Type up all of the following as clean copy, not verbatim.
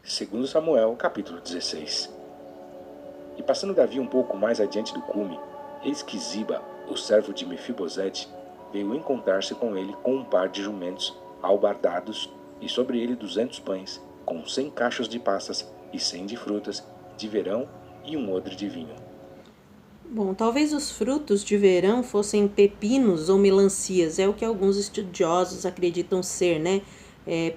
Segundo Samuel, capítulo 16. E passando Davi um pouco mais adiante do cume, eis que Ziba, o servo de Mefibosete, veio encontrar-se com ele com um par de jumentos albardados, e sobre ele 200 pães, com 100 cachos de passas e 100 de frutas, de verão e um odre de vinho. Bom, talvez os frutos de verão fossem pepinos ou melancias, é o que alguns estudiosos acreditam ser, né?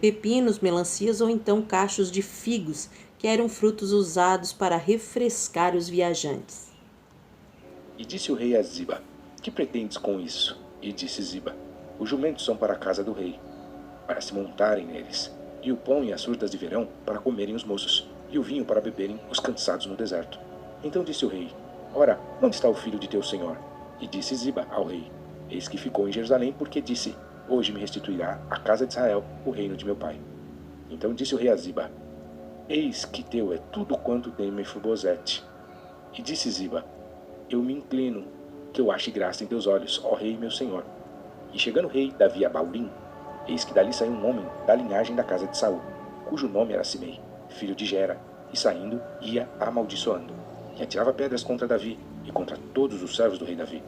Pepinos, melancias ou então cachos de figos, que eram frutos usados para refrescar os viajantes. E disse o rei a Ziba: Que pretendes com isso? E disse Ziba: Os jumentos são para a casa do rei, para se montarem neles, e o pão e as frutas de verão para comerem os moços, e o vinho para beberem os cansados no deserto. Então disse o rei: Ora, onde está o filho de teu senhor? E disse Ziba ao rei: Eis que ficou em Jerusalém, porque disse: Hoje me restituirá a casa de Israel o reino de meu pai. Então disse o rei a Ziba: Eis que teu é tudo quanto tem Mefibosete. E disse Ziba: Eu me inclino, que eu ache graça em teus olhos, ó rei meu senhor. E chegando o rei Davi a Baurim, eis que dali saiu um homem da linhagem da casa de Saul, cujo nome era Simei, filho de Gera, e saindo ia amaldiçoando, e atirava pedras contra Davi e contra todos os servos do rei Davi,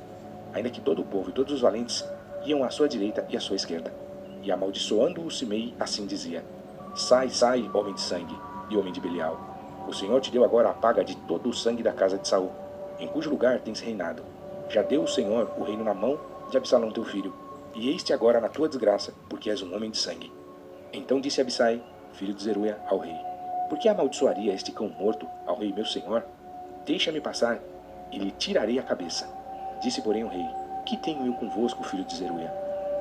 ainda que todo o povo e todos os valentes iam à sua direita e à sua esquerda. E amaldiçoando-o Simei, assim dizia: Sai, sai, homem de sangue e homem de Belial. O Senhor te deu agora a paga de todo o sangue da casa de Saul, em cujo lugar tens reinado. Já deu o Senhor o reino na mão de Absalão teu filho, e eis-te agora na tua desgraça, porque és um homem de sangue. Então disse Abissai, filho de Zeruia, ao rei: Por que amaldiçoaria este cão morto ao rei meu senhor? Deixa-me passar, e lhe tirarei a cabeça. Disse, porém, o rei: Que tenho eu convosco, filho de Zeruia?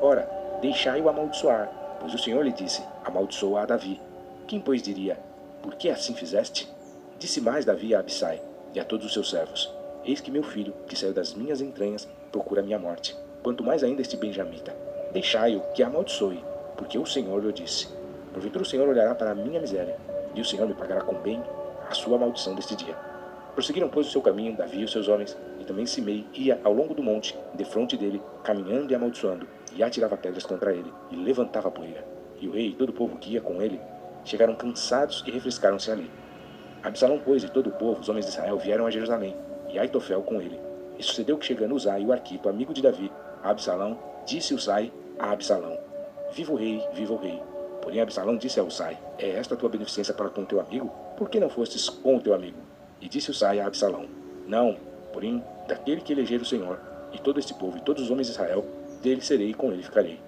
Ora, deixai-o amaldiçoar, pois o Senhor lhe disse: Amaldiçoa a Davi. Quem, pois, diria: Por que assim fizeste? Disse mais Davi a Abissai e a todos os seus servos: Eis que meu filho, que saiu das minhas entranhas, procura a minha morte. Quanto mais ainda este benjamita. Deixai-o que a amaldiçoe, porque o Senhor lhe disse: Porventura o Senhor olhará para a minha miséria, e o Senhor me pagará com bem a sua maldição deste dia. Prosseguiram, pois, o seu caminho, Davi e os seus homens, e também Simei ia ao longo do monte, defronte dele, caminhando e amaldiçoando, e atirava pedras contra ele, e levantava poeira. E o rei e todo o povo que ia com ele chegaram cansados e refrescaram-se ali. Absalão, pois, e todo o povo, os homens de Israel, vieram a Jerusalém, e Aitofel com ele. E sucedeu que, chegando Uzai, o Arquito, amigo de Davi, a Absalão, disse Uzai a Absalão: Viva o rei, viva o rei. Porém Absalão disse a Uzai: É esta a tua beneficência para com teu amigo? Por que não fostes com o teu amigo? E disse Uzai a Absalão: Não, porém, daquele que eleger o Senhor, e todo este povo, e todos os homens de Israel, dele serei e com ele ficarei.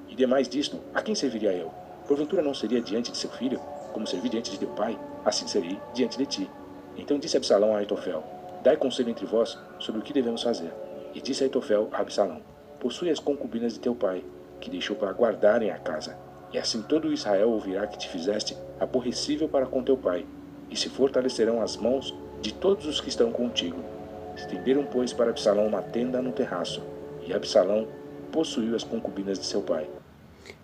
E demais disto, a quem serviria eu? Porventura não seria diante de seu filho, como servi diante de teu pai? Assim serei diante de ti. Então disse Absalão a Aitofel: Dai conselho entre vós sobre o que devemos fazer. E disse Aitofel a Absalão: Possui as concubinas de teu pai, que deixou para guardarem a casa. E assim todo Israel ouvirá que te fizeste aborrecível para com teu pai, e se fortalecerão as mãos de todos os que estão contigo. Estenderam, pois, para Absalão uma tenda no terraço, e Absalão possuiu as concubinas de seu pai.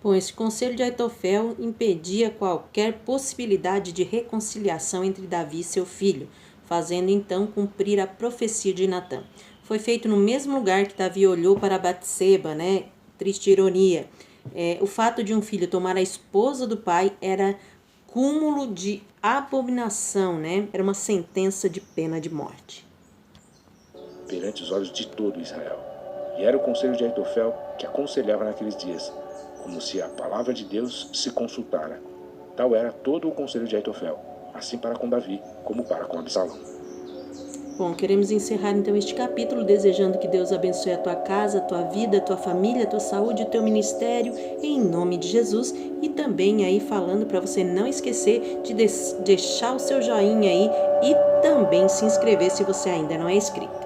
Bom, esse conselho de Aitofel impedia qualquer possibilidade de reconciliação entre Davi e seu filho, fazendo então cumprir a profecia de Natã. Foi feito no mesmo lugar que Davi olhou para Batseba, né? Triste ironia. O fato de um filho tomar a esposa do pai era cúmulo de abominação, né? Era uma sentença de pena de morte. Perante os olhos de todo Israel. E era o conselho de Aitofel que aconselhava naqueles dias, como se a palavra de Deus se consultara. Tal era todo o conselho de Aitofel, assim para com Davi, como para com Absalão. Bom, queremos encerrar então este capítulo desejando que Deus abençoe a tua casa, a tua vida, a tua família, a tua saúde, o teu ministério, em nome de Jesus. E também aí falando para você não esquecer de deixar o seu joinha aí e também se inscrever se você ainda não é inscrito.